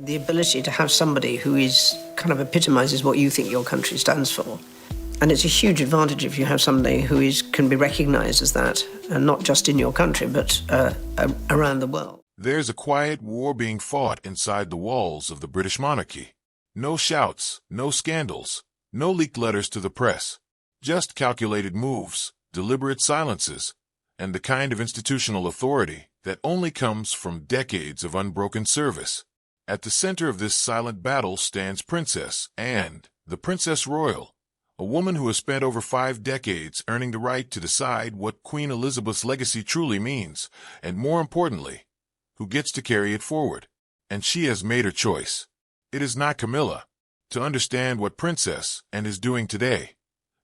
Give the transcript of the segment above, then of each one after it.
the ability to have somebody who is kind of epitomizes what you think your country stands for. And it's a huge advantage if you have somebody who can be recognized as that, and not just in your country, but around the world. There's a quiet war being fought inside the walls of the British monarchy. No shouts, no scandals, no leaked letters to the press. Just calculated moves, deliberate silences, and the kind of institutional authority that only comes from decades of unbroken service. At the center of this silent battle stands Princess Anne, the Princess Royal, a woman who has spent over 5 decades earning the right to decide what Queen Elizabeth's legacy truly means, and more importantly, who gets to carry it forward. And she has made her choice. It is not Camilla. To understand what Princess Anne is doing today,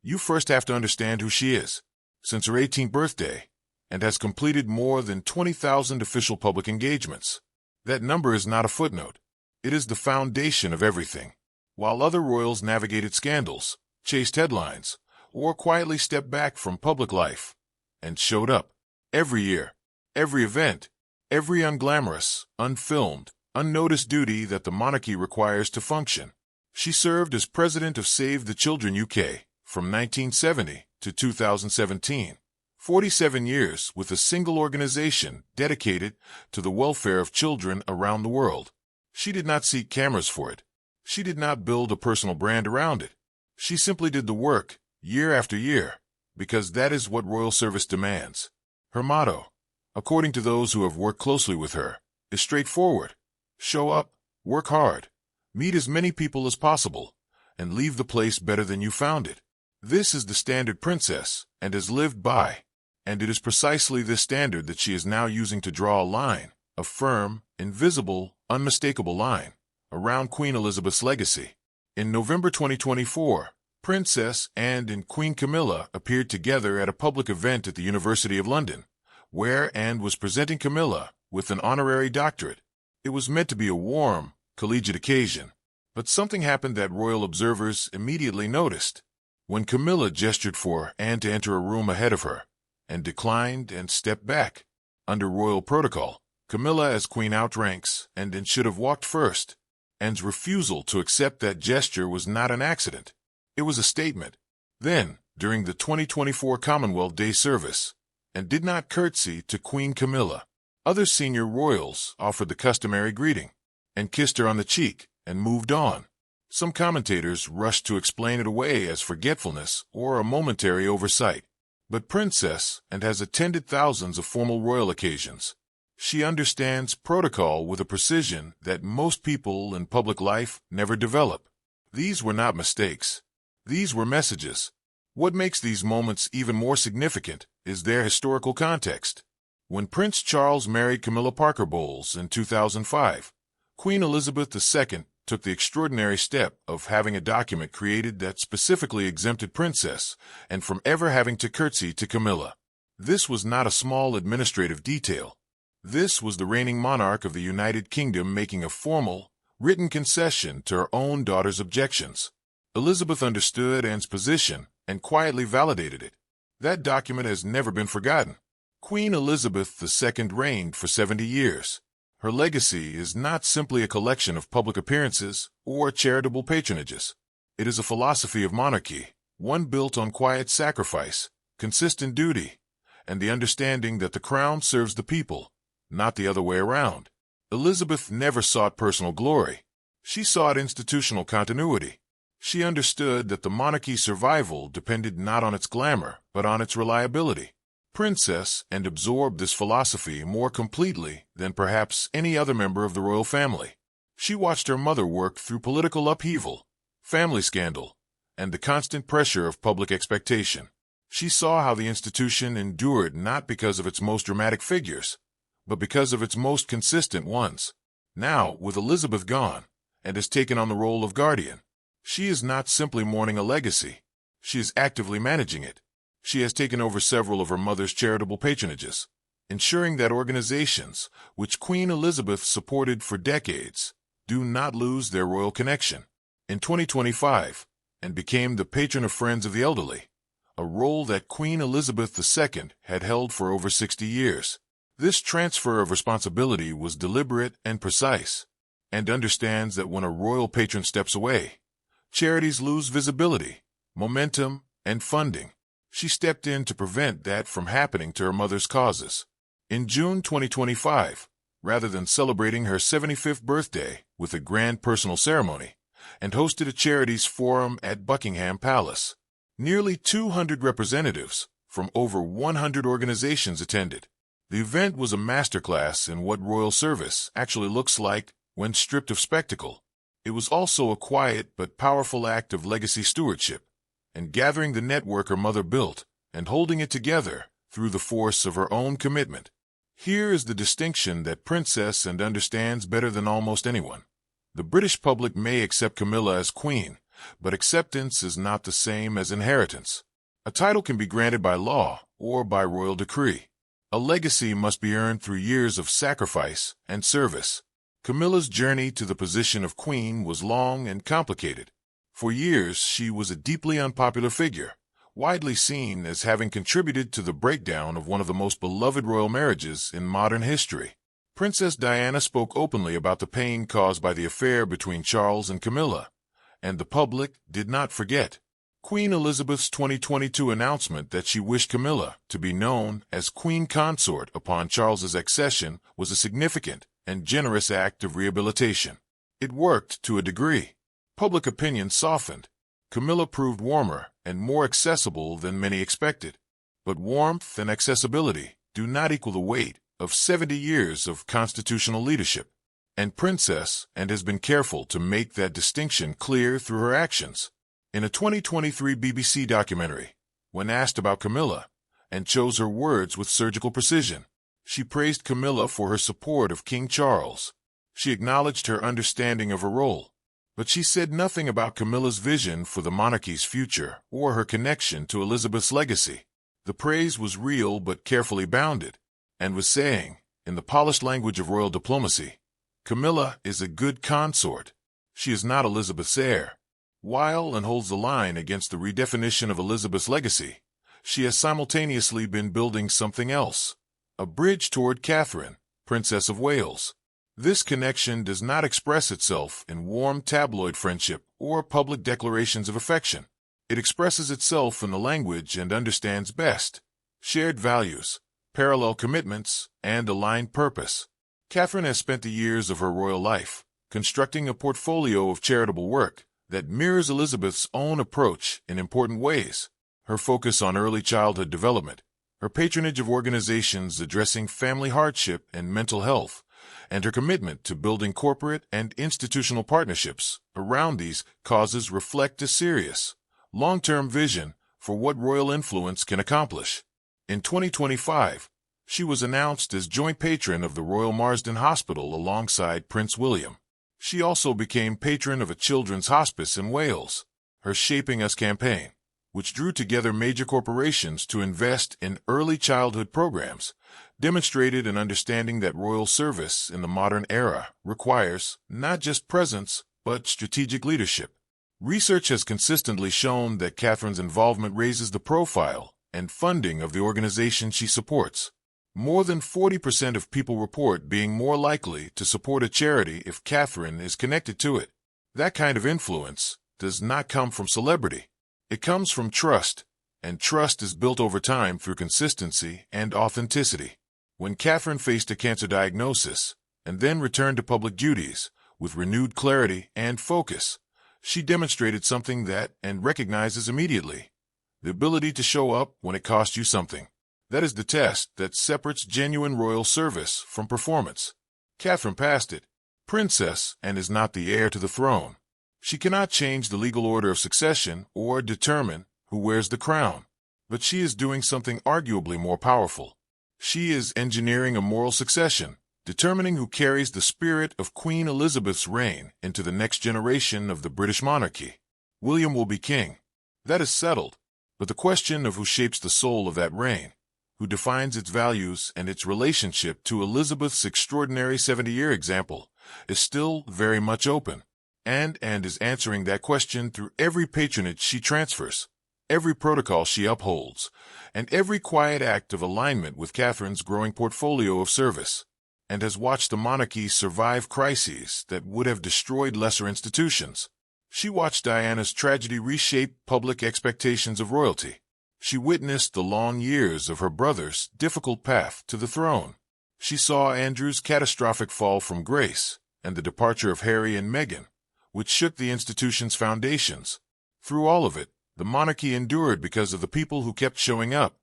you first have to understand who she is. Since her 18th birthday, and has completed more than 20,000 official public engagements. That number is not a footnote. It is the foundation of everything. While other royals navigated scandals, chased headlines, or quietly stepped back from public life, and showed up every year, every event, every unglamorous, unfilmed, unnoticed duty that the monarchy requires to function. She served as president of Save the Children UK from 1970 to 2017. 47 years with a single organization dedicated to the welfare of children around the world. She did not seek cameras for it. She did not build a personal brand around it. She simply did the work, year after year, because that is what royal service demands. Her motto, according to those who have worked closely with her, is straightforward. Show up, work hard, meet as many people as possible, and leave the place better than you found it. This is the standard Princess Anne has lived by. And it is precisely this standard that she is now using to draw a line, a firm, invisible, unmistakable line, around Queen Elizabeth's legacy. In November 2024, Princess Anne and Queen Camilla appeared together at a public event at the University of London, where Anne was presenting Camilla with an honorary doctorate. It was meant to be a warm, collegiate occasion, but something happened that royal observers immediately noticed. When Camilla gestured for Anne to enter a room ahead of her, and declined and stepped back. Under royal protocol, Camilla as queen outranks and should have walked first. Anne's refusal to accept that gesture was not an accident. It was a statement. Then, during the 2024 Commonwealth Day service, Anne did not curtsy to Queen Camilla. Other senior royals offered the customary greeting, and kissed her on the cheek, and moved on. Some commentators rushed to explain it away as forgetfulness or a momentary oversight. But Princess Anne has attended thousands of formal royal occasions. She understands protocol with a precision that most people in public life never develop. These were not mistakes. These were messages. What makes these moments even more significant is their historical context. When Prince Charles married Camilla Parker Bowles in 2005, Queen Elizabeth II took the extraordinary step of having a document created that specifically exempted Princess Anne from ever having to curtsy to Camilla. This was not a small administrative detail. This was the reigning monarch of the United Kingdom making a formal, written concession to her own daughter's objections. Elizabeth understood Anne's position and quietly validated it. That document has never been forgotten. Queen Elizabeth II reigned for 70 years. Her legacy is not simply a collection of public appearances or charitable patronages. It is a philosophy of monarchy, one built on quiet sacrifice, consistent duty, and the understanding that the crown serves the people, not the other way around. Elizabeth never sought personal glory. She sought institutional continuity. She understood that the monarchy's survival depended not on its glamour, but on its reliability. Princess Anne absorbed this philosophy more completely than perhaps any other member of the royal family. She watched her mother work through political upheaval, family scandal, and the constant pressure of public expectation. She saw how the institution endured not because of its most dramatic figures, but because of its most consistent ones. Now, with Elizabeth gone, and has taken on the role of guardian, she is not simply mourning a legacy. She is actively managing it. She has taken over several of her mother's charitable patronages, ensuring that organizations, which Queen Elizabeth supported for decades, do not lose their royal connection. In 2025, and became the patron of Friends of the Elderly, a role that Queen Elizabeth II had held for over 60 years. This transfer of responsibility was deliberate and precise. and understands that when a royal patron steps away, charities lose visibility, momentum, and funding. She stepped in to prevent that from happening to her mother's causes. In June 2025, rather than celebrating her 75th birthday with a grand personal ceremony, and hosted a charities forum at Buckingham Palace. Nearly 200 representatives from over 100 organizations attended. The event was a masterclass in what royal service actually looks like when stripped of spectacle. It was also a quiet but powerful act of legacy stewardship, and gathering the network her mother built and holding it together through the force of her own commitment. Here is the distinction that Princess and understands better than almost anyone. The British public may accept Camilla as queen, but acceptance is not the same as inheritance. A title can be granted by law or by royal decree. A legacy must be earned through years of sacrifice and service. Camilla's journey to the position of queen was long and complicated. For years, she was a deeply unpopular figure, widely seen as having contributed to the breakdown of one of the most beloved royal marriages in modern history. Princess Diana spoke openly about the pain caused by the affair between Charles and Camilla, and the public did not forget. Queen Elizabeth's 2022 announcement that she wished Camilla to be known as Queen Consort upon Charles's accession was a significant and generous act of rehabilitation. It worked to a degree. Public opinion softened. Camilla proved warmer and more accessible than many expected. But warmth and accessibility do not equal the weight of 70 years of constitutional leadership. And Princess has been careful to make that distinction clear through her actions. In a 2023 BBC documentary, when asked about Camilla, and chose her words with surgical precision, she praised Camilla for her support of King Charles. She acknowledged her understanding of her role, but she said nothing about Camilla's vision for the monarchy's future or her connection to Elizabeth's legacy. The praise was real but carefully bounded, and was saying, in the polished language of royal diplomacy, Camilla is a good consort. She is not Elizabeth's heir. While and holds the line against the redefinition of Elizabeth's legacy, she has simultaneously been building something else, a bridge toward Catherine, Princess of Wales. This connection does not express itself in warm tabloid friendship or public declarations of affection. It expresses itself in the language and understands best: shared values, parallel commitments, and aligned purpose. Catherine has spent the years of her royal life constructing a portfolio of charitable work that mirrors Elizabeth's own approach in important ways. Her focus on early childhood development, her patronage of organizations addressing family hardship and mental health, and her commitment to building corporate and institutional partnerships around these causes reflect a serious, long-term vision for what royal influence can accomplish. In 2025, she was announced as joint patron of the Royal Marsden Hospital alongside Prince William. She also became patron of a children's hospice in Wales. Her Shaping Us campaign, which drew together major corporations to invest in early childhood programs, demonstrated an understanding that royal service in the modern era requires not just presence, but strategic leadership. Research has consistently shown that Catherine's involvement raises the profile and funding of the organization she supports. More than 40% of people report being more likely to support a charity if Catherine is connected to it. That kind of influence does not come from celebrity. It comes from trust, and trust is built over time through consistency and authenticity. When Catherine faced a cancer diagnosis and then returned to public duties with renewed clarity and focus, she demonstrated something that and recognizes immediately: the ability to show up when it costs you something. That is the test that separates genuine royal service from performance. Catherine passed it. Princess is not the heir to the throne. She cannot change the legal order of succession or determine who wears the crown. But she is doing something arguably more powerful. She is engineering a moral succession, determining who carries the spirit of Queen Elizabeth's reign into the next generation of the British monarchy. William will be king. That is settled. But the question of who shapes the soul of that reign, who defines its values and its relationship to Elizabeth's extraordinary 70-year example, is still very much open, and is answering that question through every patronage she transfers, every protocol she upholds, and every quiet act of alignment with Catherine's growing portfolio of service. and has watched the monarchy survive crises that would have destroyed lesser institutions. She watched Diana's tragedy reshape public expectations of royalty. She witnessed the long years of her brother's difficult path to the throne. She saw Andrew's catastrophic fall from grace and the departure of Harry and Meghan, which shook the institution's foundations. Through all of it, the monarchy endured because of the people who kept showing up,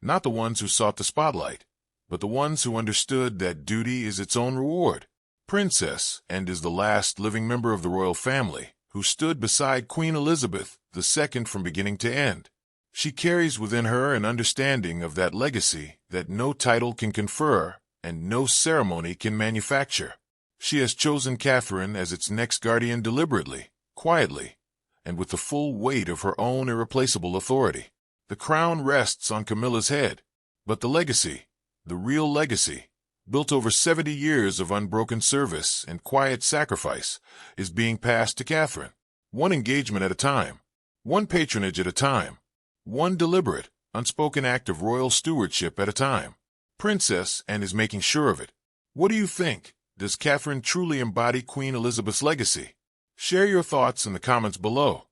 not the ones who sought the spotlight, but the ones who understood that duty is its own reward. Princess and is the last living member of the royal family who stood beside Queen Elizabeth II from beginning to end. She carries within her an understanding of that legacy that no title can confer and no ceremony can manufacture. She has chosen Catherine as its next guardian deliberately, quietly, and with the full weight of her own irreplaceable authority. The crown rests on Camilla's head, but the legacy, the real legacy, built over 70 years of unbroken service and quiet sacrifice, is being passed to Catherine. One engagement at a time, one patronage at a time, one deliberate, unspoken act of royal stewardship at a time. Princess Anne is making sure of it. What do you think? Does Catherine truly embody Queen Elizabeth's legacy? Share your thoughts in the comments below.